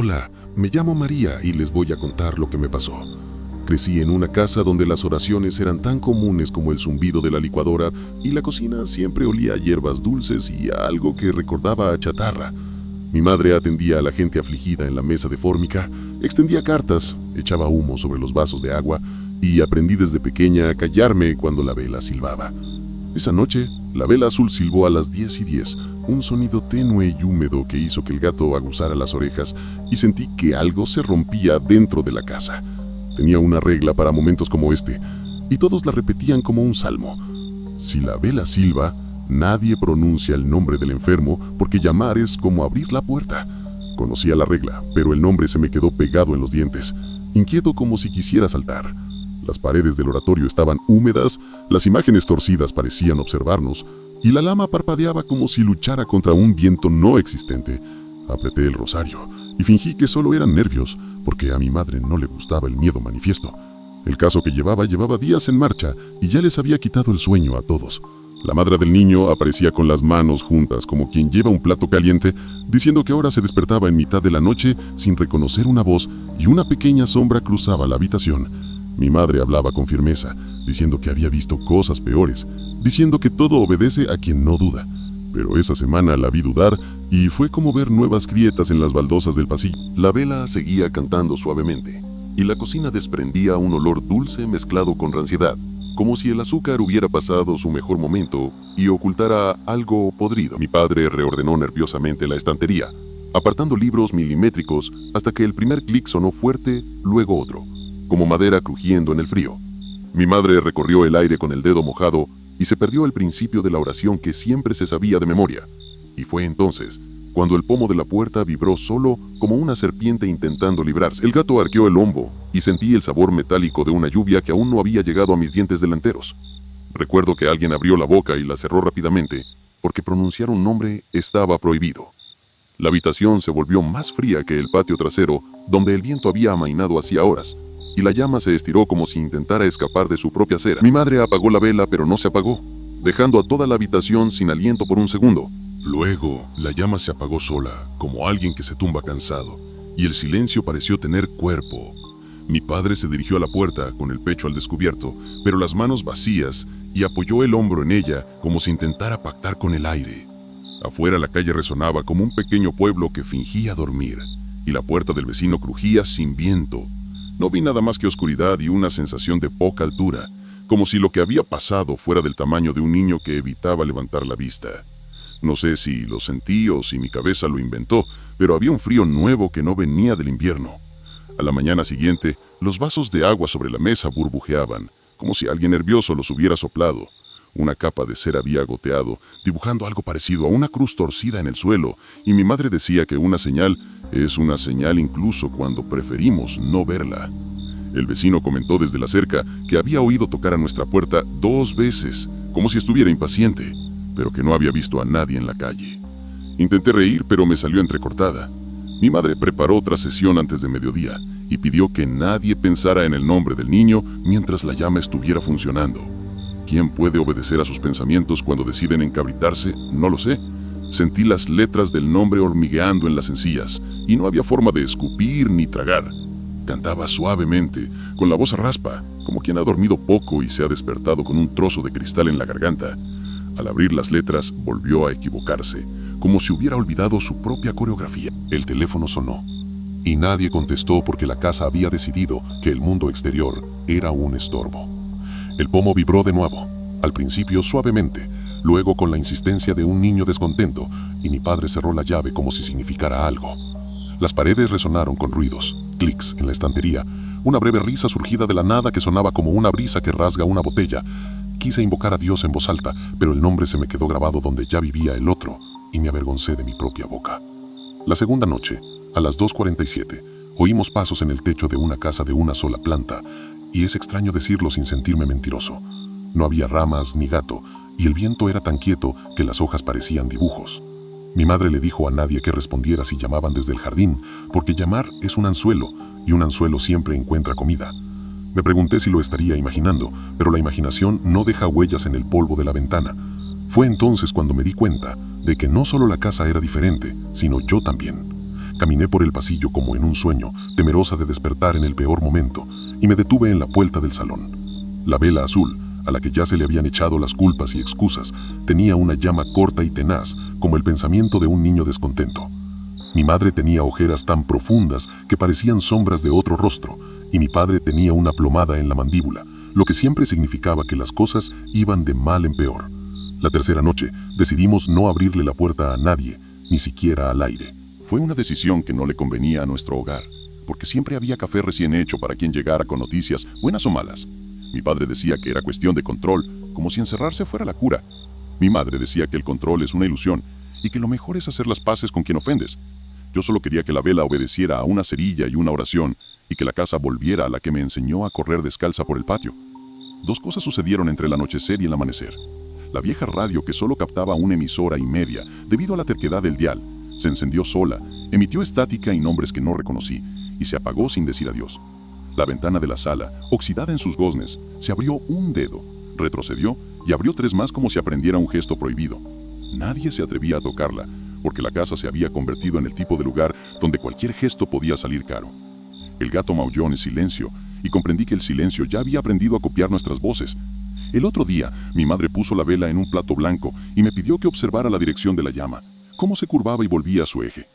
Hola, me llamo María y les voy a contar lo que me pasó. Crecí en una casa donde las oraciones eran tan comunes como el zumbido de la licuadora y la cocina siempre olía a hierbas dulces y a algo que recordaba a chatarra. Mi madre atendía a la gente afligida en la mesa de fórmica, extendía cartas, echaba humo sobre los vasos de agua y aprendí desde pequeña a callarme cuando la vela silbaba. Esa noche, la vela azul silbó a las 10:10, un sonido tenue y húmedo que hizo que el gato aguzara las orejas y sentí que algo se rompía dentro de la casa. Tenía una regla para momentos como este, y todos la repetían como un salmo. Si la vela silba, nadie pronuncia el nombre del enfermo porque llamar es como abrir la puerta. Conocía la regla, pero el nombre se me quedó pegado en los dientes, inquieto como si quisiera saltar. Las paredes del oratorio estaban húmedas, las imágenes torcidas parecían observarnos, y la lama parpadeaba como si luchara contra un viento no existente. Apreté el rosario y fingí que solo eran nervios, porque a mi madre no le gustaba el miedo manifiesto. El caso que llevaba días en marcha y ya les había quitado el sueño a todos. La madre del niño aparecía con las manos juntas como quien lleva un plato caliente, diciendo que ahora se despertaba en mitad de la noche sin reconocer una voz y una pequeña sombra cruzaba la habitación. Mi madre hablaba con firmeza, diciendo que había visto cosas peores, diciendo que todo obedece a quien no duda. Pero esa semana la vi dudar y fue como ver nuevas grietas en las baldosas del pasillo. La vela seguía cantando suavemente y la cocina desprendía un olor dulce mezclado con ranciedad, como si el azúcar hubiera pasado su mejor momento y ocultara algo podrido. Mi padre reordenó nerviosamente la estantería, apartando libros milimétricos hasta que el primer clic sonó fuerte, luego otro, como madera crujiendo en el frío. Mi madre recorrió el aire con el dedo mojado y se perdió el principio de la oración que siempre se sabía de memoria. Y fue entonces cuando el pomo de la puerta vibró solo como una serpiente intentando librarse. El gato arqueó el lomo y sentí el sabor metálico de una lluvia que aún no había llegado a mis dientes delanteros. Recuerdo que alguien abrió la boca y la cerró rápidamente, porque pronunciar un nombre estaba prohibido. La habitación se volvió más fría que el patio trasero, donde el viento había amainado hacía horas, y la llama se estiró como si intentara escapar de su propia cera. Mi madre apagó la vela, pero no se apagó, dejando a toda la habitación sin aliento por un segundo. Luego, la llama se apagó sola, como alguien que se tumba cansado, y el silencio pareció tener cuerpo. Mi padre se dirigió a la puerta, con el pecho al descubierto, pero las manos vacías, y apoyó el hombro en ella, como si intentara pactar con el aire. Afuera la calle resonaba como un pequeño pueblo que fingía dormir, y la puerta del vecino crujía sin viento. No vi nada más que oscuridad y una sensación de poca altura, como si lo que había pasado fuera del tamaño de un niño que evitaba levantar la vista. No sé si lo sentí o si mi cabeza lo inventó, pero había un frío nuevo que no venía del invierno. A la mañana siguiente, los vasos de agua sobre la mesa burbujeaban, como si alguien nervioso los hubiera soplado. Una capa de cera había goteado, dibujando algo parecido a una cruz torcida en el suelo, y mi madre decía que una señal es una señal incluso cuando preferimos no verla. El vecino comentó desde la cerca que había oído tocar a nuestra puerta 2 veces, como si estuviera impaciente, pero que no había visto a nadie en la calle. Intenté reír, pero me salió entrecortada. Mi madre preparó otra sesión antes de mediodía y pidió que nadie pensara en el nombre del niño mientras la llama estuviera funcionando. ¿Quién puede obedecer a sus pensamientos cuando deciden encabritarse? No lo sé. Sentí las letras del nombre hormigueando en las encías y no había forma de escupir ni tragar. Cantaba suavemente, con la voz a raspa, como quien ha dormido poco y se ha despertado con un trozo de cristal en la garganta. Al abrir las letras, volvió a equivocarse, como si hubiera olvidado su propia coreografía. El teléfono sonó, y nadie contestó porque la casa había decidido que el mundo exterior era un estorbo. El pomo vibró de nuevo, al principio suavemente, luego con la insistencia de un niño descontento, y mi padre cerró la llave como si significara algo. Las paredes resonaron con ruidos, clics en la estantería, una breve risa surgida de la nada que sonaba como una brisa que rasga una botella. Quise invocar a Dios en voz alta, pero el nombre se me quedó grabado donde ya vivía el otro, y me avergoncé de mi propia boca. La segunda noche, a las 2:47, oímos pasos en el techo de una casa de una sola planta, y es extraño decirlo sin sentirme mentiroso. No había ramas ni gato, y el viento era tan quieto que las hojas parecían dibujos. Mi madre le dijo a nadie que respondiera si llamaban desde el jardín, porque llamar es un anzuelo, y un anzuelo siempre encuentra comida. Me pregunté si lo estaría imaginando, pero la imaginación no deja huellas en el polvo de la ventana. Fue entonces cuando me di cuenta de que no solo la casa era diferente, sino yo también. Caminé por el pasillo como en un sueño, temerosa de despertar en el peor momento, y me detuve en la puerta del salón. La vela azul, a la que ya se le habían echado las culpas y excusas, tenía una llama corta y tenaz como el pensamiento de un niño descontento. Mi madre tenía ojeras tan profundas que parecían sombras de otro rostro, y mi padre tenía una plomada en la mandíbula, lo que siempre significaba que las cosas iban de mal en peor. La tercera noche decidimos no abrirle la puerta a nadie, ni siquiera al aire. Fue una decisión que no le convenía a nuestro hogar, porque siempre había café recién hecho para quien llegara con noticias, buenas o malas. Mi padre decía que era cuestión de control, como si encerrarse fuera la cura. Mi madre decía que el control es una ilusión y que lo mejor es hacer las paces con quien ofendes. Yo solo quería que la vela obedeciera a una cerilla y una oración, y que la casa volviera a la que me enseñó a correr descalza por el patio. Dos cosas sucedieron entre el anochecer y el amanecer. La vieja radio, que solo captaba una emisora y media, debido a la terquedad del dial, se encendió sola, emitió estática y nombres que no reconocí, y se apagó sin decir adiós. La ventana de la sala, oxidada en sus goznes, se abrió un dedo, retrocedió y abrió tres más como si aprendiera un gesto prohibido. Nadie se atrevía a tocarla, porque la casa se había convertido en el tipo de lugar donde cualquier gesto podía salir caro. El gato maulló en silencio, y comprendí que el silencio ya había aprendido a copiar nuestras voces. El otro día, mi madre puso la vela en un plato blanco y me pidió que observara la dirección de la llama, cómo se curvaba y volvía a su eje.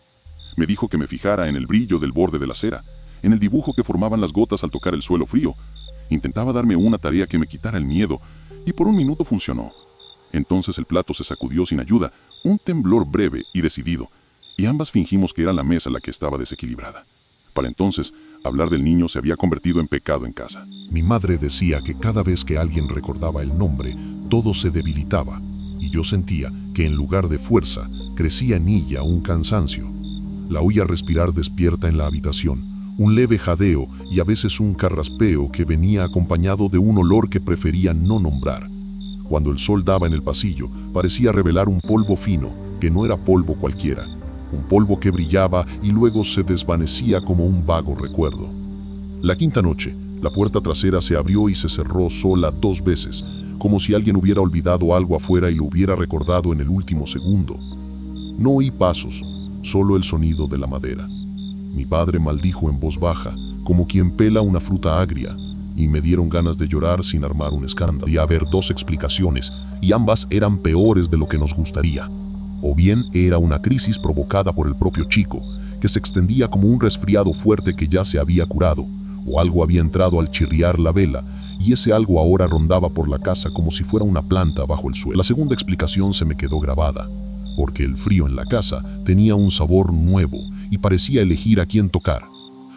Me dijo que me fijara en el brillo del borde de la cera, en el dibujo que formaban las gotas al tocar el suelo frío. Intentaba darme una tarea que me quitara el miedo, y por un minuto funcionó. Entonces el plato se sacudió sin ayuda, un temblor breve y decidido, y ambas fingimos que era la mesa la que estaba desequilibrada. Para entonces, hablar del niño se había convertido en pecado en casa. Mi madre decía que cada vez que alguien recordaba el nombre, todo se debilitaba, y yo sentía que en lugar de fuerza, crecía en ella un cansancio. La oía respirar despierta en la habitación, un leve jadeo y a veces un carraspeo que venía acompañado de un olor que prefería no nombrar. Cuando el sol daba en el pasillo, parecía revelar un polvo fino, que no era polvo cualquiera, un polvo que brillaba y luego se desvanecía como un vago recuerdo. La quinta noche, la puerta trasera se abrió y se cerró sola 2 veces, como si alguien hubiera olvidado algo afuera y lo hubiera recordado en el último segundo. No oí pasos, solo el sonido de la madera. Mi padre maldijo en voz baja, como quien pela una fruta agria, y me dieron ganas de llorar sin armar un escándalo. Podía haber 2 explicaciones, y ambas eran peores de lo que nos gustaría. O bien era una crisis provocada por el propio chico, que se extendía como un resfriado fuerte que ya se había curado, o algo había entrado al chirriar la vela, y ese algo ahora rondaba por la casa como si fuera una planta bajo el suelo. La segunda explicación se me quedó grabada, porque el frío en la casa tenía un sabor nuevo y parecía elegir a quién tocar.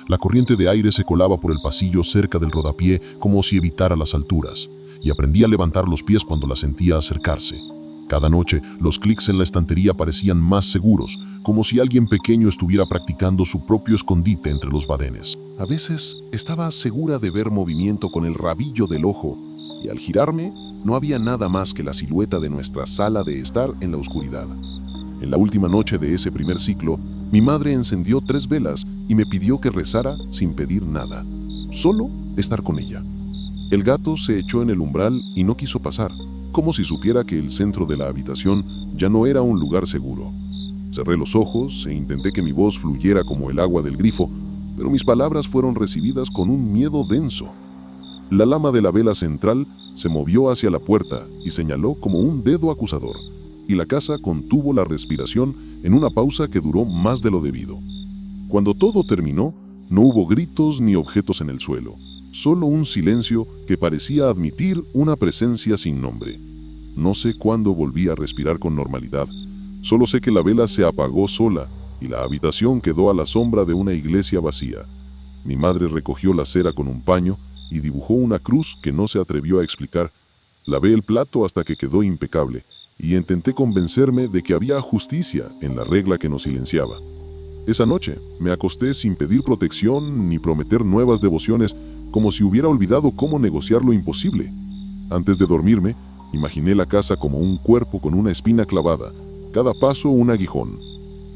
La corriente de aire se colaba por el pasillo cerca del rodapié como si evitara las alturas, y aprendí a levantar los pies cuando la sentía acercarse. Cada noche, los clics en la estantería parecían más seguros, como si alguien pequeño estuviera practicando su propio escondite entre los badenes. A veces, estaba segura de ver movimiento con el rabillo del ojo, y al girarme, no había nada más que la silueta de nuestra sala de estar en la oscuridad. En la última noche de ese primer ciclo, mi madre encendió 3 velas y me pidió que rezara sin pedir nada, solo estar con ella. El gato se echó en el umbral y no quiso pasar, como si supiera que el centro de la habitación ya no era un lugar seguro. Cerré los ojos e intenté que mi voz fluyera como el agua del grifo, pero mis palabras fueron recibidas con un miedo denso. La lama de la vela central se movió hacia la puerta y señaló como un dedo acusador, y la casa contuvo la respiración en una pausa que duró más de lo debido. Cuando todo terminó, no hubo gritos ni objetos en el suelo, solo un silencio que parecía admitir una presencia sin nombre. No sé cuándo volví a respirar con normalidad, solo sé que la vela se apagó sola y la habitación quedó a la sombra de una iglesia vacía. Mi madre recogió la cera con un paño y dibujó una cruz que no se atrevió a explicar. Lavé el plato hasta que quedó impecable y intenté convencerme de que había justicia en la regla que nos silenciaba. Esa noche me acosté sin pedir protección ni prometer nuevas devociones, como si hubiera olvidado cómo negociar lo imposible. Antes de dormirme, imaginé la casa como un cuerpo con una espina clavada, cada paso un aguijón.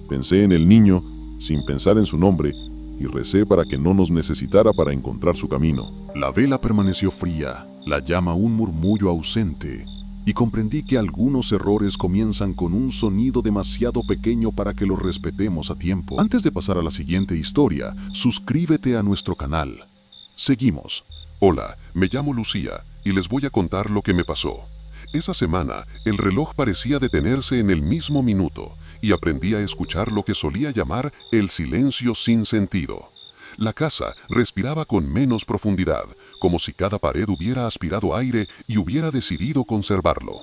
Pensé en el niño, sin pensar en su nombre, y recé para que no nos necesitara para encontrar su camino. La vela permaneció fría, la llama un murmullo ausente, y comprendí que algunos errores comienzan con un sonido demasiado pequeño para que los respetemos a tiempo. Antes de pasar a la siguiente historia, suscríbete a nuestro canal. Seguimos. Hola, me llamo Lucía y les voy a contar lo que me pasó. Esa semana, el reloj parecía detenerse en el mismo minuto y aprendí a escuchar lo que solía llamar el silencio sin sentido. La casa respiraba con menos profundidad, como si cada pared hubiera aspirado aire y hubiera decidido conservarlo.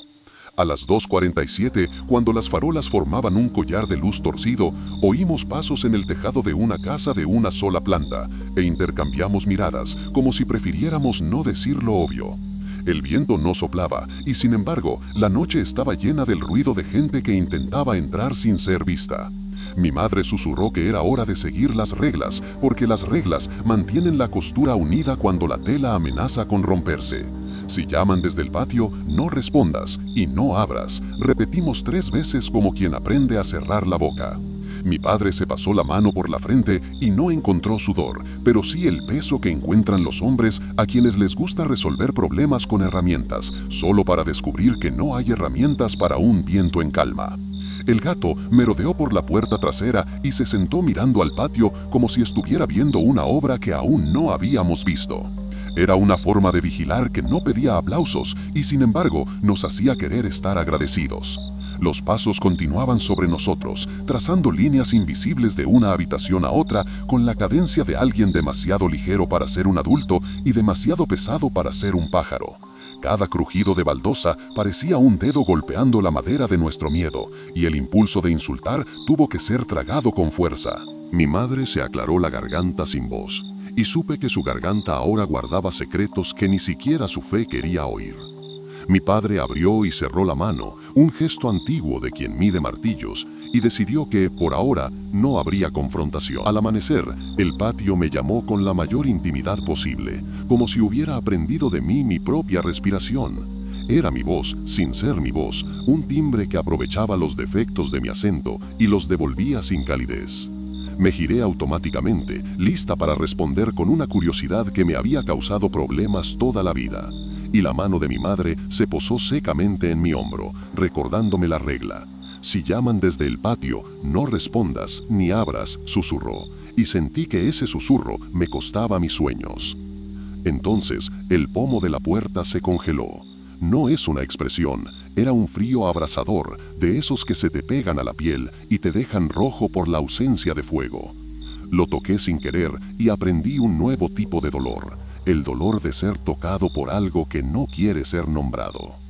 A las 2:47, cuando las farolas formaban un collar de luz torcido, oímos pasos en el tejado de una casa de una sola planta e intercambiamos miradas, como si prefiriéramos no decir lo obvio. El viento no soplaba y, sin embargo, la noche estaba llena del ruido de gente que intentaba entrar sin ser vista. Mi madre susurró que era hora de seguir las reglas, porque las reglas mantienen la costura unida cuando la tela amenaza con romperse. Si llaman desde el patio, no respondas y no abras. Repetimos 3 veces como quien aprende a cerrar la boca. Mi padre se pasó la mano por la frente y no encontró sudor, pero sí el peso que encuentran los hombres a quienes les gusta resolver problemas con herramientas, solo para descubrir que no hay herramientas para un viento en calma. El gato merodeó por la puerta trasera y se sentó mirando al patio como si estuviera viendo una obra que aún no habíamos visto. Era una forma de vigilar que no pedía aplausos y, sin embargo, nos hacía querer estar agradecidos. Los pasos continuaban sobre nosotros, trazando líneas invisibles de una habitación a otra con la cadencia de alguien demasiado ligero para ser un adulto y demasiado pesado para ser un pájaro. Cada crujido de baldosa parecía un dedo golpeando la madera de nuestro miedo, y el impulso de insultar tuvo que ser tragado con fuerza. Mi madre se aclaró la garganta sin voz, y supe que su garganta ahora guardaba secretos que ni siquiera su fe quería oír. Mi padre abrió y cerró la mano, un gesto antiguo de quien mide martillos, y decidió que, por ahora, no habría confrontación. Al amanecer, el patio me llamó con la mayor intimidad posible, como si hubiera aprendido de mí mi propia respiración. Era mi voz, sin ser mi voz, un timbre que aprovechaba los defectos de mi acento y los devolvía sin calidez. Me giré automáticamente, lista para responder con una curiosidad que me había causado problemas toda la vida. Y la mano de mi madre se posó secamente en mi hombro, recordándome la regla. Si llaman desde el patio, no respondas ni abras, susurró, y sentí que ese susurro me costaba mis sueños. Entonces, el pomo de la puerta se congeló. No es una expresión, era un frío abrasador, de esos que se te pegan a la piel y te dejan rojo por la ausencia de fuego. Lo toqué sin querer y aprendí un nuevo tipo de dolor, el dolor de ser tocado por algo que no quiere ser nombrado.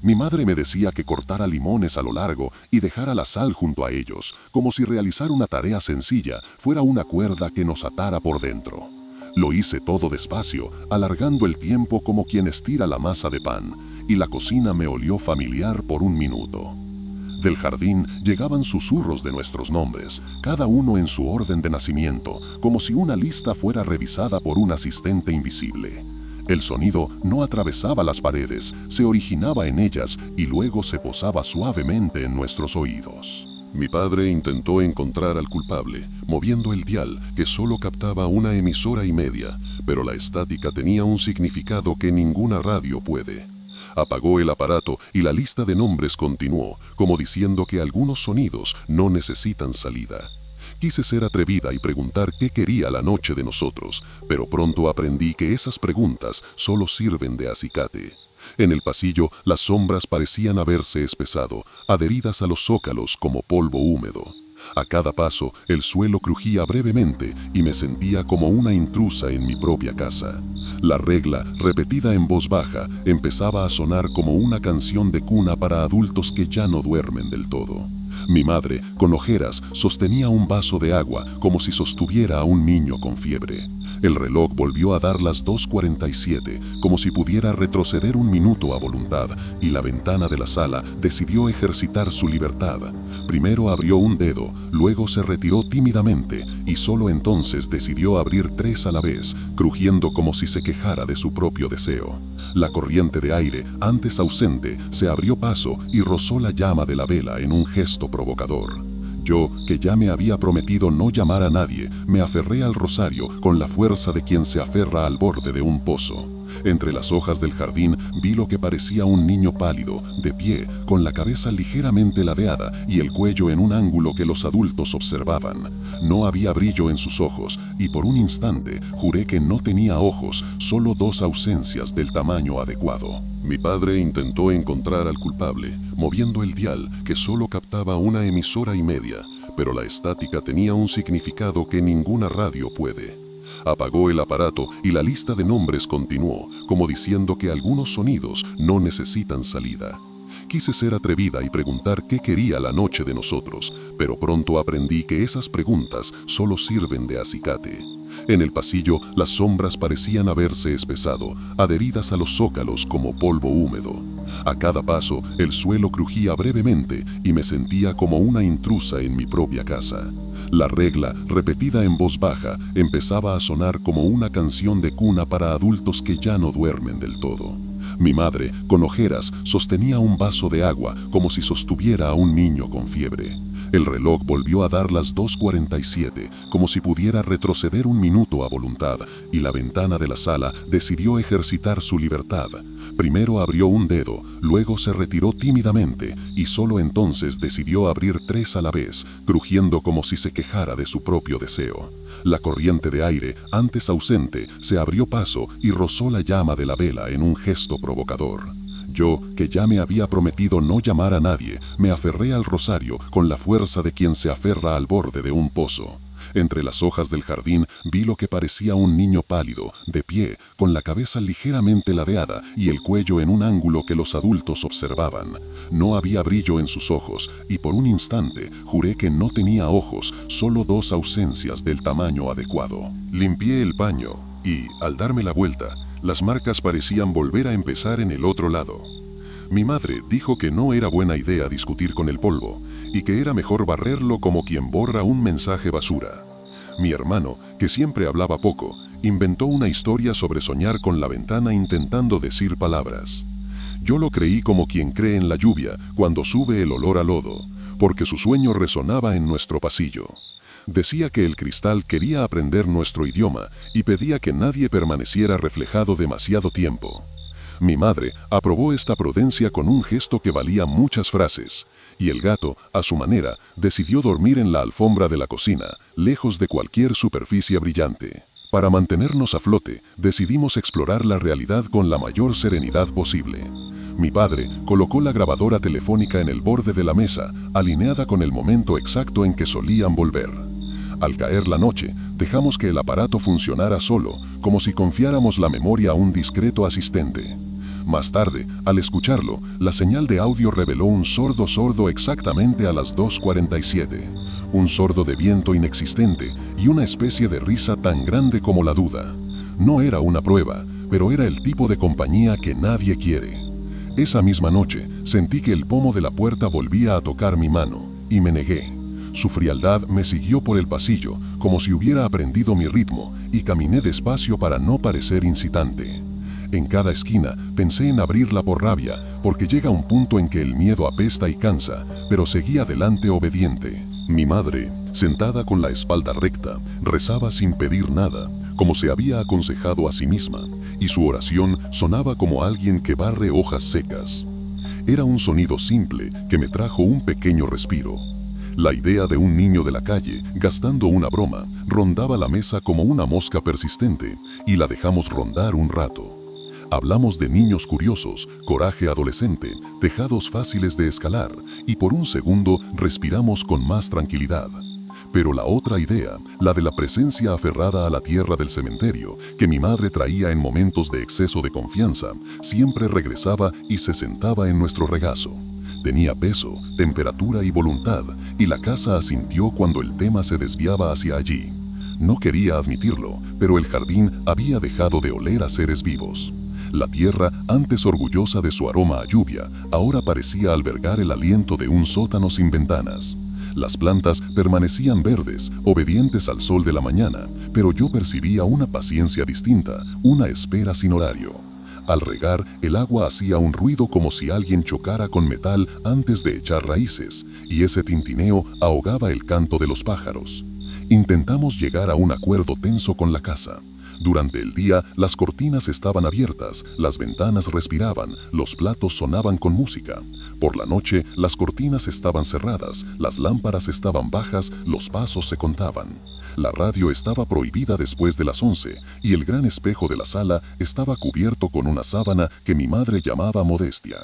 Mi madre me decía que cortara limones a lo largo y dejara la sal junto a ellos, como si realizar una tarea sencilla fuera una cuerda que nos atara por dentro. Lo hice todo despacio, alargando el tiempo como quien estira la masa de pan, y la cocina me olió familiar por un minuto. Del jardín llegaban susurros de nuestros nombres, cada uno en su orden de nacimiento, como si una lista fuera revisada por un asistente invisible. El sonido no atravesaba las paredes, se originaba en ellas y luego se posaba suavemente en nuestros oídos. Mi padre intentó encontrar al culpable, moviendo el dial que solo captaba una emisora y media, pero la estática tenía un significado que ninguna radio puede. Apagó el aparato y la lista de nombres continuó, como diciendo que algunos sonidos no necesitan salida. Quise ser atrevida y preguntar qué quería la noche de nosotros, pero pronto aprendí que esas preguntas solo sirven de acicate. En el pasillo, las sombras parecían haberse espesado, adheridas a los zócalos como polvo húmedo. A cada paso, el suelo crujía brevemente y me sentía como una intrusa en mi propia casa. La regla, repetida en voz baja, empezaba a sonar como una canción de cuna para adultos que ya no duermen del todo. Mi madre, con ojeras, sostenía un vaso de agua como si sostuviera a un niño con fiebre. El reloj volvió a dar las 2:47, como si pudiera retroceder un minuto a voluntad, y la ventana de la sala decidió ejercitar su libertad. Primero abrió un dedo, luego se retiró tímidamente, y solo entonces decidió abrir 3 a la vez, crujiendo como si se quejara de su propio deseo. La corriente de aire, antes ausente, se abrió paso y rozó la llama de la vela en un gesto provocador. Yo, que ya me había prometido no llamar a nadie, me aferré al rosario con la fuerza de quien se aferra al borde de un pozo. Entre las hojas del jardín vi lo que parecía un niño pálido, de pie, con la cabeza ligeramente ladeada y el cuello en un ángulo que los adultos observaban. No había brillo en sus ojos y por un instante juré que no tenía ojos, solo dos ausencias del tamaño adecuado. Mi padre intentó encontrar al culpable, moviendo el dial que solo captaba una emisora y media, pero la estática tenía un significado que ninguna radio puede. Apagó el aparato y la lista de nombres continuó, como diciendo que algunos sonidos no necesitan salida. Quise ser atrevida y preguntar qué quería la noche de nosotros, pero pronto aprendí que esas preguntas solo sirven de acicate. En el pasillo, las sombras parecían haberse espesado, adheridas a los zócalos como polvo húmedo. A cada paso, el suelo crujía brevemente y me sentía como una intrusa en mi propia casa. La regla, repetida en voz baja, empezaba a sonar como una canción de cuna para adultos que ya no duermen del todo. Mi madre, con ojeras, sostenía un vaso de agua como si sostuviera a un niño con fiebre. El reloj volvió a dar las 2:47, como si pudiera retroceder un minuto a voluntad, y la ventana de la sala decidió ejercitar su libertad. Primero abrió un dedo, luego se retiró tímidamente, y solo entonces decidió abrir 3 a la vez, crujiendo como si se quejara de su propio deseo. La corriente de aire, antes ausente, se abrió paso y rozó la llama de la vela en un gesto provocador. Yo, que ya me había prometido no llamar a nadie, me aferré al rosario con la fuerza de quien se aferra al borde de un pozo. Entre las hojas del jardín vi lo que parecía un niño pálido, de pie, con la cabeza ligeramente ladeada y el cuello en un ángulo que los adultos observaban. No había brillo en sus ojos y por un instante juré que no tenía ojos, solo dos ausencias del tamaño adecuado. Limpié el paño y, al darme la vuelta, las marcas parecían volver a empezar en el otro lado. Mi madre dijo que no era buena idea discutir con el polvo y que era mejor barrerlo como quien borra un mensaje basura. Mi hermano, que siempre hablaba poco, inventó una historia sobre soñar con la ventana intentando decir palabras. Yo lo creí como quien cree en la lluvia cuando sube el olor a lodo, porque su sueño resonaba en nuestro pasillo. Decía que el cristal quería aprender nuestro idioma y pedía que nadie permaneciera reflejado demasiado tiempo. Mi madre aprobó esta prudencia con un gesto que valía muchas frases, y el gato, a su manera, decidió dormir en la alfombra de la cocina, lejos de cualquier superficie brillante. Para mantenernos a flote, decidimos explorar la realidad con la mayor serenidad posible. Mi padre colocó la grabadora telefónica en el borde de la mesa, alineada con el momento exacto en que solían volver. Al caer la noche, dejamos que el aparato funcionara solo, como si confiáramos la memoria a un discreto asistente. Más tarde, al escucharlo, la señal de audio reveló un sordo exactamente a las 2:47. Un sordo de viento inexistente y una especie de risa tan grande como la duda. No era una prueba, pero era el tipo de compañía que nadie quiere. Esa misma noche, sentí que el pomo de la puerta volvía a tocar mi mano, y me negué. Su frialdad me siguió por el pasillo, como si hubiera aprendido mi ritmo, y caminé despacio para no parecer incitante. En cada esquina pensé en abrirla por rabia, porque llega un punto en que el miedo apesta y cansa, pero seguí adelante obediente. Mi madre, sentada con la espalda recta, rezaba sin pedir nada, como se había aconsejado a sí misma, y su oración sonaba como alguien que barre hojas secas. Era un sonido simple que me trajo un pequeño respiro. La idea de un niño de la calle, gastando una broma, rondaba la mesa como una mosca persistente, y la dejamos rondar un rato. Hablamos de niños curiosos, coraje adolescente, tejados fáciles de escalar, y por un segundo respiramos con más tranquilidad. Pero la otra idea, la de la presencia aferrada a la tierra del cementerio, que mi madre traía en momentos de exceso de confianza, siempre regresaba y se sentaba en nuestro regazo. Tenía peso, temperatura y voluntad, y la casa asintió cuando el tema se desviaba hacia allí. No quería admitirlo, pero el jardín había dejado de oler a seres vivos. La tierra, antes orgullosa de su aroma a lluvia, ahora parecía albergar el aliento de un sótano sin ventanas. Las plantas permanecían verdes, obedientes al sol de la mañana, pero yo percibía una paciencia distinta, una espera sin horario. Al regar, el agua hacía un ruido como si alguien chocara con metal antes de echar raíces, y ese tintineo ahogaba el canto de los pájaros. Intentamos llegar a un acuerdo tenso con la casa. Durante el día, las cortinas estaban abiertas, las ventanas respiraban, los platos sonaban con música. Por la noche, las cortinas estaban cerradas, las lámparas estaban bajas, los pasos se contaban. La radio estaba prohibida después de las 11 y el gran espejo de la sala estaba cubierto con una sábana que mi madre llamaba modestia.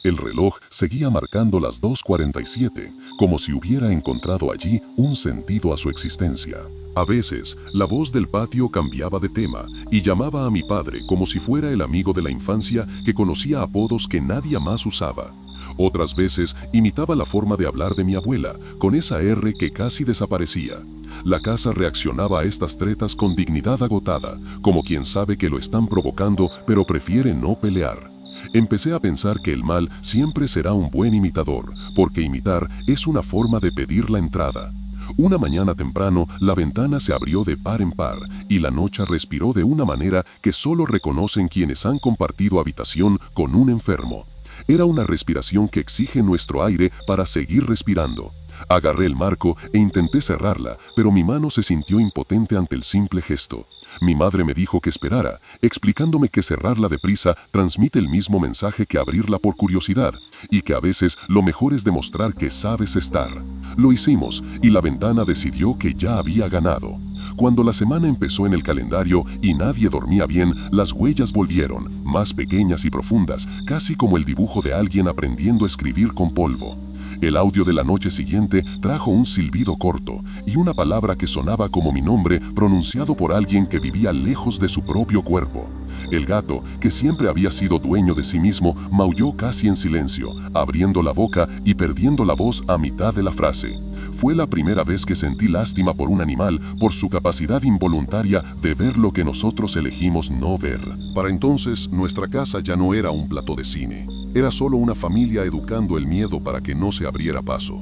El reloj seguía marcando las 2:47, como si hubiera encontrado allí un sentido a su existencia. A veces, la voz del patio cambiaba de tema y llamaba a mi padre como si fuera el amigo de la infancia que conocía apodos que nadie más usaba. Otras veces, imitaba la forma de hablar de mi abuela, con esa R que casi desaparecía. La casa reaccionaba a estas tretas con dignidad agotada, como quien sabe que lo están provocando pero prefiere no pelear. Empecé a pensar que el mal siempre será un buen imitador, porque imitar es una forma de pedir la entrada. Una mañana temprano, la ventana se abrió de par en par y la noche respiró de una manera que solo reconocen quienes han compartido habitación con un enfermo. Era una respiración que exige nuestro aire para seguir respirando. Agarré el marco e intenté cerrarla, pero mi mano se sintió impotente ante el simple gesto. Mi madre me dijo que esperara, explicándome que cerrarla deprisa transmite el mismo mensaje que abrirla por curiosidad, y que a veces lo mejor es demostrar que sabes estar. Lo hicimos, y la ventana decidió que ya había ganado. Cuando la semana empezó en el calendario y nadie dormía bien, las huellas volvieron, más pequeñas y profundas, casi como el dibujo de alguien aprendiendo a escribir con polvo. El audio de la noche siguiente trajo un silbido corto y una palabra que sonaba como mi nombre pronunciado por alguien que vivía lejos de su propio cuerpo. El gato, que siempre había sido dueño de sí mismo, maulló casi en silencio, abriendo la boca y perdiendo la voz a mitad de la frase. Fue la primera vez que sentí lástima por un animal por su capacidad involuntaria de ver lo que nosotros elegimos no ver. Para entonces, nuestra casa ya no era un plató de cine. Era solo una familia educando el miedo para que no se abriera paso.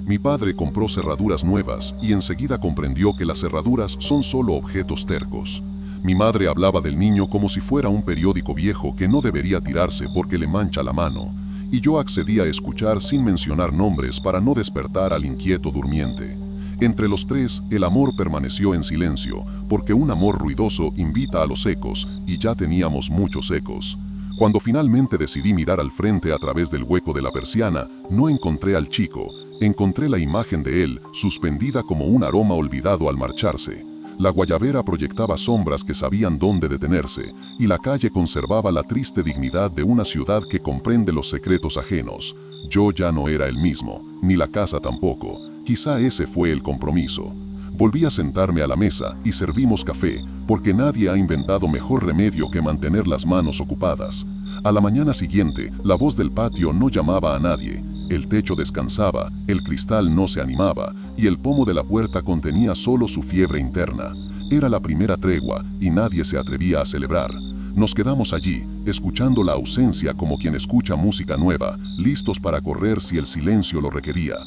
Mi padre compró cerraduras nuevas y enseguida comprendió que las cerraduras son solo objetos tercos. Mi madre hablaba del niño como si fuera un periódico viejo que no debería tirarse porque le mancha la mano, y yo accedía a escuchar sin mencionar nombres para no despertar al inquieto durmiente. Entre los tres, el amor permaneció en silencio, porque un amor ruidoso invita a los ecos, y ya teníamos muchos ecos. Cuando finalmente decidí mirar al frente a través del hueco de la persiana, no encontré al chico, encontré la imagen de él, suspendida como un aroma olvidado al marcharse. La guayabera proyectaba sombras que sabían dónde detenerse, y la calle conservaba la triste dignidad de una ciudad que comprende los secretos ajenos. Yo ya no era el mismo, ni la casa tampoco. Quizá ese fue el compromiso. Volví a sentarme a la mesa y servimos café, porque nadie ha inventado mejor remedio que mantener las manos ocupadas. A la mañana siguiente, la voz del patio no llamaba a nadie. El techo descansaba, el cristal no se animaba, y el pomo de la puerta contenía solo su fiebre interna. Era la primera tregua, y nadie se atrevía a celebrar. Nos quedamos allí, escuchando la ausencia como quien escucha música nueva, listos para correr si el silencio lo requería.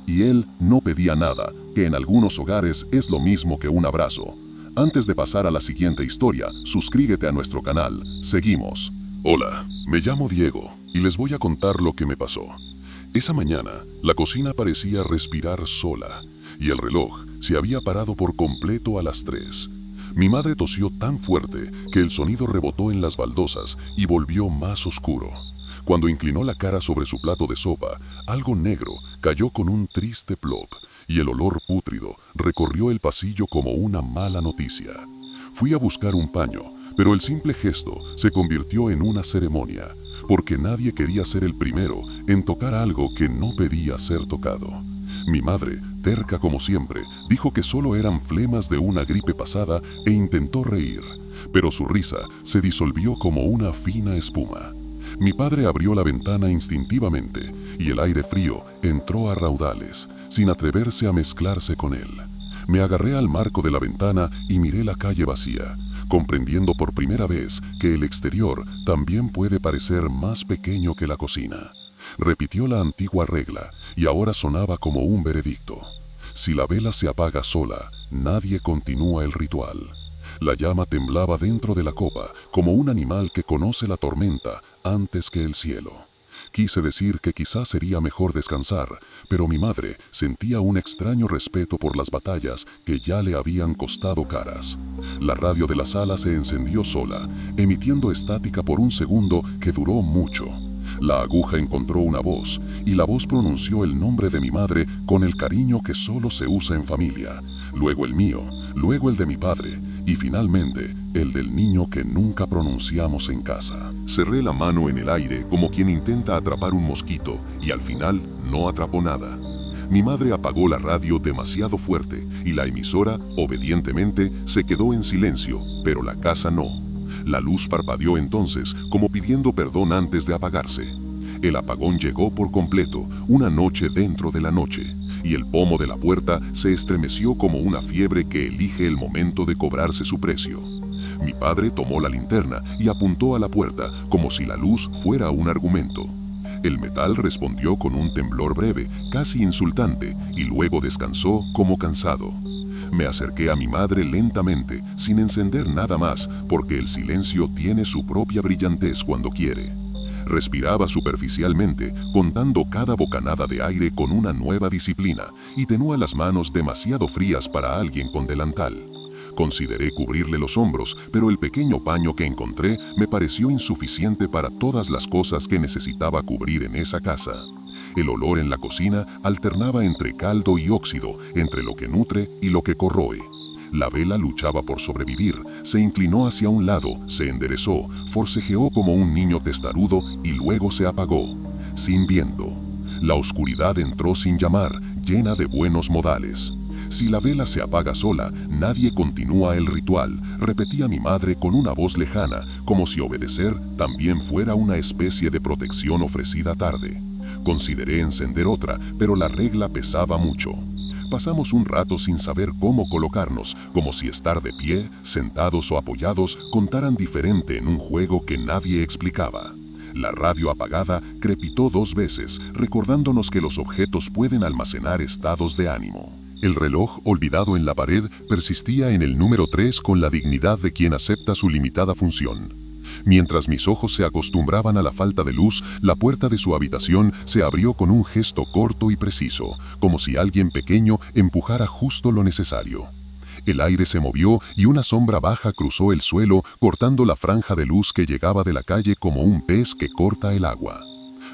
Y él no pedía nada, que en algunos hogares es lo mismo que un abrazo. Antes de pasar a la siguiente historia, suscríbete a nuestro canal. Seguimos. Hola, me llamo Diego y les voy a contar lo que me pasó. Esa mañana, la cocina parecía respirar sola y el reloj se había parado por completo a las 3. Mi madre tosió tan fuerte que el sonido rebotó en las baldosas y volvió más oscuro. Cuando inclinó la cara sobre su plato de sopa, algo negro cayó con un triste plop y el olor pútrido recorrió el pasillo como una mala noticia. Fui a buscar un paño, pero el simple gesto se convirtió en una ceremonia, porque nadie quería ser el primero en tocar algo que no pedía ser tocado. Mi madre, terca como siempre, dijo que solo eran flemas de una gripe pasada e intentó reír, pero su risa se disolvió como una fina espuma. Mi padre abrió la ventana instintivamente y el aire frío entró a raudales, sin atreverse a mezclarse con él. Me agarré al marco de la ventana y miré la calle vacía, comprendiendo por primera vez que el exterior también puede parecer más pequeño que la cocina. Repitió la antigua regla y ahora sonaba como un veredicto. Si la vela se apaga sola, nadie continúa el ritual. La llama temblaba dentro de la copa como un animal que conoce la tormenta antes que el cielo. Quise decir que quizás sería mejor descansar, pero mi madre sentía un extraño respeto por las batallas que ya le habían costado caras. La radio de la sala se encendió sola, emitiendo estática por un segundo que duró mucho. La aguja encontró una voz, y la voz pronunció el nombre de mi madre con el cariño que solo se usa en familia, luego el mío, luego el de mi padre, y finalmente el del niño que nunca pronunciamos en casa. Cerré la mano en el aire como quien intenta atrapar un mosquito y al final no atrapó nada. Mi madre apagó la radio demasiado fuerte y la emisora, obedientemente, se quedó en silencio, pero la casa no. La luz parpadeó entonces, como pidiendo perdón antes de apagarse. El apagón llegó por completo, una noche dentro de la noche, y el pomo de la puerta se estremeció como una fiebre que elige el momento de cobrarse su precio. Mi padre tomó la linterna y apuntó a la puerta, como si la luz fuera un argumento. El metal respondió con un temblor breve, casi insultante, y luego descansó como cansado. Me acerqué a mi madre lentamente, sin encender nada más, porque el silencio tiene su propia brillantez cuando quiere. Respiraba superficialmente, contando cada bocanada de aire con una nueva disciplina, y tenía las manos demasiado frías para alguien con delantal. Consideré cubrirle los hombros, pero el pequeño paño que encontré me pareció insuficiente para todas las cosas que necesitaba cubrir en esa casa. El olor en la cocina alternaba entre caldo y óxido, entre lo que nutre y lo que corroe. La vela luchaba por sobrevivir, se inclinó hacia un lado, se enderezó, forcejeó como un niño testarudo y luego se apagó, sin viento. La oscuridad entró sin llamar, llena de buenos modales. Si la vela se apaga sola, nadie continúa el ritual, repetía mi madre con una voz lejana, como si obedecer también fuera una especie de protección ofrecida tarde. Consideré encender otra, pero la regla pesaba mucho. Pasamos un rato sin saber cómo colocarnos, como si estar de pie, sentados o apoyados contaran diferente en un juego que nadie explicaba. La radio apagada crepitó 2 veces, recordándonos que los objetos pueden almacenar estados de ánimo. El reloj, olvidado en la pared, persistía en el número 3 con la dignidad de quien acepta su limitada función. Mientras mis ojos se acostumbraban a la falta de luz, la puerta de su habitación se abrió con un gesto corto y preciso, como si alguien pequeño empujara justo lo necesario. El aire se movió y una sombra baja cruzó el suelo, cortando la franja de luz que llegaba de la calle como un pez que corta el agua.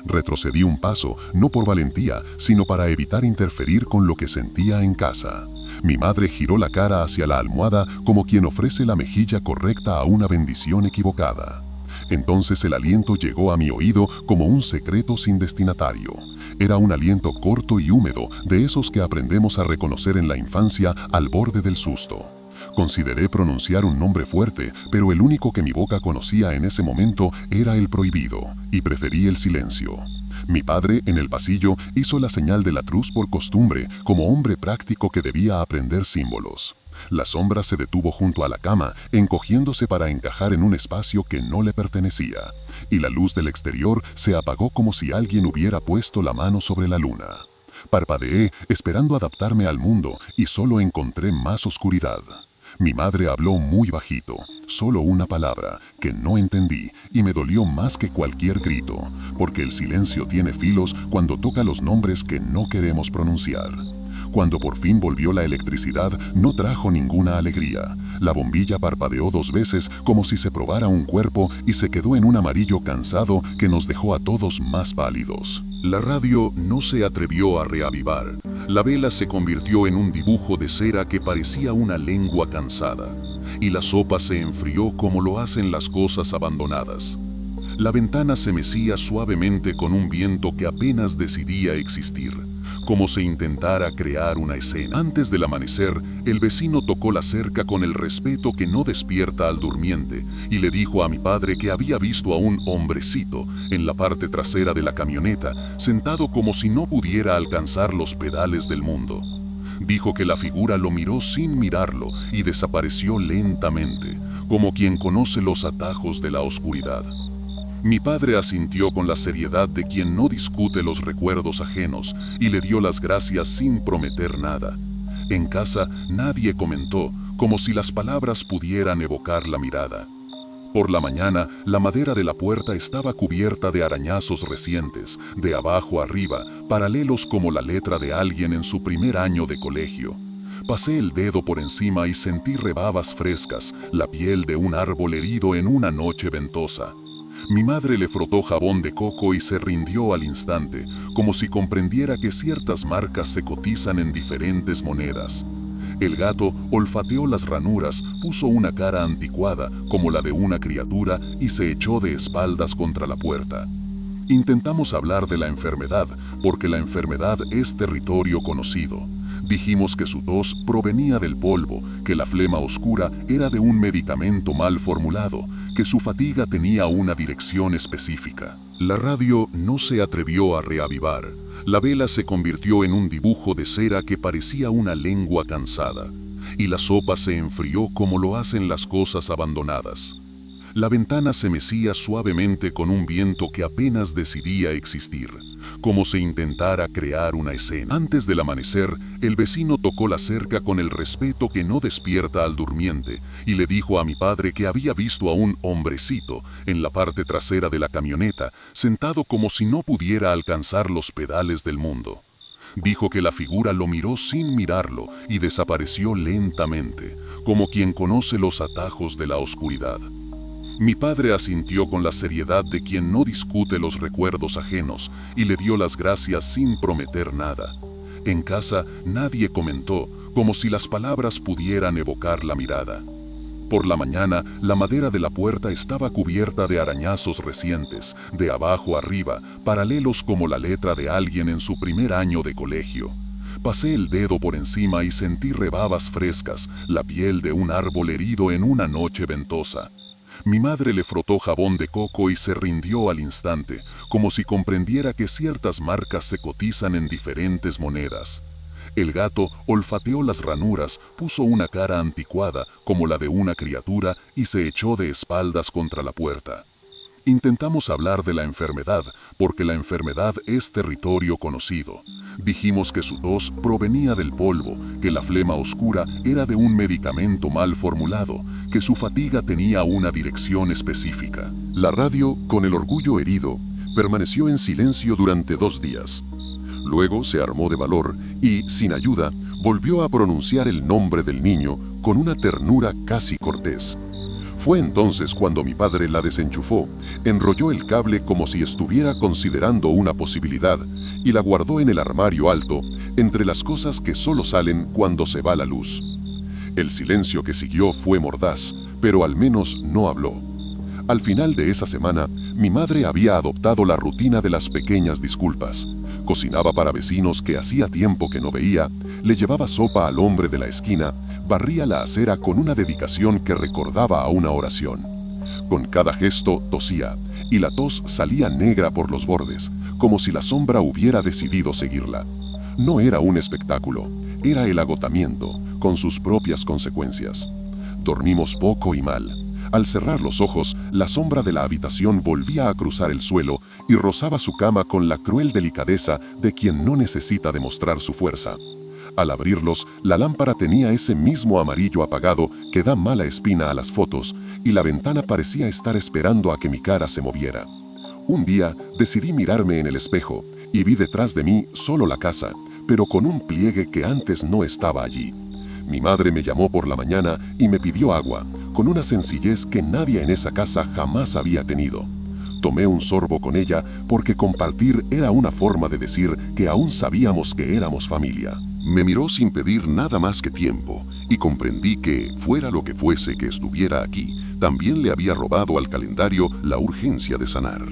Retrocedí un paso, no por valentía, sino para evitar interferir con lo que sentía en casa. Mi madre giró la cara hacia la almohada como quien ofrece la mejilla correcta a una bendición equivocada. Entonces el aliento llegó a mi oído como un secreto sin destinatario. Era un aliento corto y húmedo, de esos que aprendemos a reconocer en la infancia al borde del susto. Consideré pronunciar un nombre fuerte, pero el único que mi boca conocía en ese momento era el prohibido, y preferí el silencio. Mi padre, en el pasillo, hizo la señal de la cruz por costumbre, como hombre práctico que debía aprender símbolos. La sombra se detuvo junto a la cama, encogiéndose para encajar en un espacio que no le pertenecía, y la luz del exterior se apagó como si alguien hubiera puesto la mano sobre la luna. Parpadeé, esperando adaptarme al mundo, y solo encontré más oscuridad. Mi madre habló muy bajito, solo una palabra, que no entendí, y me dolió más que cualquier grito, porque el silencio tiene filos cuando toca los nombres que no queremos pronunciar. Cuando por fin volvió la electricidad, no trajo ninguna alegría. La bombilla parpadeó 2 veces como si se probara un cuerpo y se quedó en un amarillo cansado que nos dejó a todos más pálidos. La radio no se atrevió a reavivar. La vela se convirtió en un dibujo de cera que parecía una lengua cansada, y la sopa se enfrió como lo hacen las cosas abandonadas. La ventana se mecía suavemente con un viento que apenas decidía existir, como si intentara crear una escena. Antes del amanecer, el vecino tocó la cerca con el respeto que no despierta al durmiente y le dijo a mi padre que había visto a un hombrecito en la parte trasera de la camioneta, sentado como si no pudiera alcanzar los pedales del mundo. Dijo que la figura lo miró sin mirarlo y desapareció lentamente, como quien conoce los atajos de la oscuridad. Mi padre asintió con la seriedad de quien no discute los recuerdos ajenos y le dio las gracias sin prometer nada. En casa nadie comentó, como si las palabras pudieran evocar la mirada. Por la mañana, la madera de la puerta estaba cubierta de arañazos recientes, de abajo arriba, paralelos como la letra de alguien en su primer año de colegio. Pasé el dedo por encima y sentí rebabas frescas, la piel de un árbol herido en una noche ventosa. Mi madre le frotó jabón de coco y se rindió al instante, como si comprendiera que ciertas marcas se cotizan en diferentes monedas. El gato olfateó las ranuras, puso una cara anticuada, como la de una criatura, y se echó de espaldas contra la puerta. Intentamos hablar de la enfermedad, porque la enfermedad es territorio conocido. Dijimos que su tos provenía del polvo, que la flema oscura era de un medicamento mal formulado, que su fatiga tenía una dirección específica. La radio no se atrevió a reavivar. La vela se convirtió en un dibujo de cera que parecía una lengua cansada, y la sopa se enfrió como lo hacen las cosas abandonadas. La ventana se mecía suavemente con un viento que apenas decidía existir, como si intentara crear una escena. Antes del amanecer, el vecino tocó la cerca con el respeto que no despierta al durmiente y le dijo a mi padre que había visto a un hombrecito en la parte trasera de la camioneta, sentado como si no pudiera alcanzar los pedales del mundo. Dijo que la figura lo miró sin mirarlo y desapareció lentamente, como quien conoce los atajos de la oscuridad. Mi padre asintió con la seriedad de quien no discute los recuerdos ajenos y le dio las gracias sin prometer nada. En casa nadie comentó, como si las palabras pudieran evocar la mirada. Por la mañana, la madera de la puerta estaba cubierta de arañazos recientes, de abajo arriba, paralelos como la letra de alguien en su primer año de colegio. Pasé el dedo por encima y sentí rebabas frescas, la piel de un árbol herido en una noche ventosa. Mi madre le frotó jabón de coco y se rindió al instante, como si comprendiera que ciertas marcas se cotizan en diferentes monedas. El gato olfateó las ranuras, puso una cara anticuada, como la de una criatura, y se echó de espaldas contra la puerta. Intentamos hablar de la enfermedad, porque la enfermedad es territorio conocido. Dijimos que su tos provenía del polvo, que la flema oscura era de un medicamento mal formulado, que su fatiga tenía una dirección específica. La radio, con el orgullo herido, permaneció en silencio durante 2 días. Luego se armó de valor y, sin ayuda, volvió a pronunciar el nombre del niño con una ternura casi cortés. Fue entonces cuando mi padre la desenchufó, enrolló el cable como si estuviera considerando una posibilidad y la guardó en el armario alto, entre las cosas que solo salen cuando se va la luz. El silencio que siguió fue mordaz, pero al menos no habló. Al final de esa semana, mi madre había adoptado la rutina de las pequeñas disculpas. Cocinaba para vecinos que hacía tiempo que no veía, le llevaba sopa al hombre de la esquina, barría la acera con una dedicación que recordaba a una oración. Con cada gesto tosía, y la tos salía negra por los bordes, como si la sombra hubiera decidido seguirla. No era un espectáculo, era el agotamiento, con sus propias consecuencias. Dormimos poco y mal. Al cerrar los ojos, la sombra de la habitación volvía a cruzar el suelo y rozaba su cama con la cruel delicadeza de quien no necesita demostrar su fuerza. Al abrirlos, la lámpara tenía ese mismo amarillo apagado que da mala espina a las fotos, y la ventana parecía estar esperando a que mi cara se moviera. Un día decidí mirarme en el espejo y vi detrás de mí solo la casa, pero con un pliegue que antes no estaba allí. Mi madre me llamó por la mañana y me pidió agua, con una sencillez que nadie en esa casa jamás había tenido. Tomé un sorbo con ella porque compartir era una forma de decir que aún sabíamos que éramos familia. Me miró sin pedir nada más que tiempo y comprendí que, fuera lo que fuese que estuviera aquí, también le había robado al calendario la urgencia de sanar.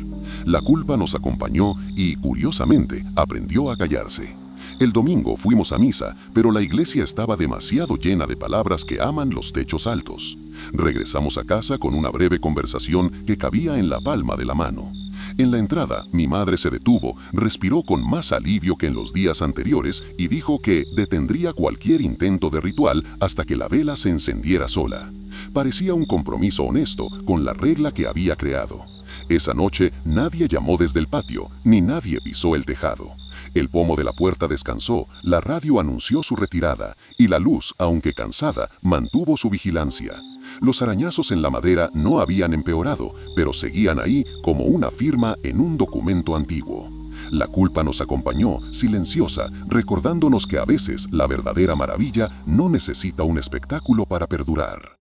La culpa nos acompañó y, curiosamente, aprendió a callarse. El domingo fuimos a misa, pero la iglesia estaba demasiado llena de palabras que aman los techos altos. Regresamos a casa con una breve conversación que cabía en la palma de la mano. En la entrada, mi madre se detuvo, respiró con más alivio que en los días anteriores y dijo que detendría cualquier intento de ritual hasta que la vela se encendiera sola. Parecía un compromiso honesto con la regla que había creado. Esa noche nadie llamó desde el patio, ni nadie pisó el tejado. El pomo de la puerta descansó, la radio anunció su retirada, y la luz, aunque cansada, mantuvo su vigilancia. Los arañazos en la madera no habían empeorado, pero seguían ahí como una firma en un documento antiguo. La culpa nos acompañó, silenciosa, recordándonos que a veces la verdadera maravilla no necesita un espectáculo para perdurar.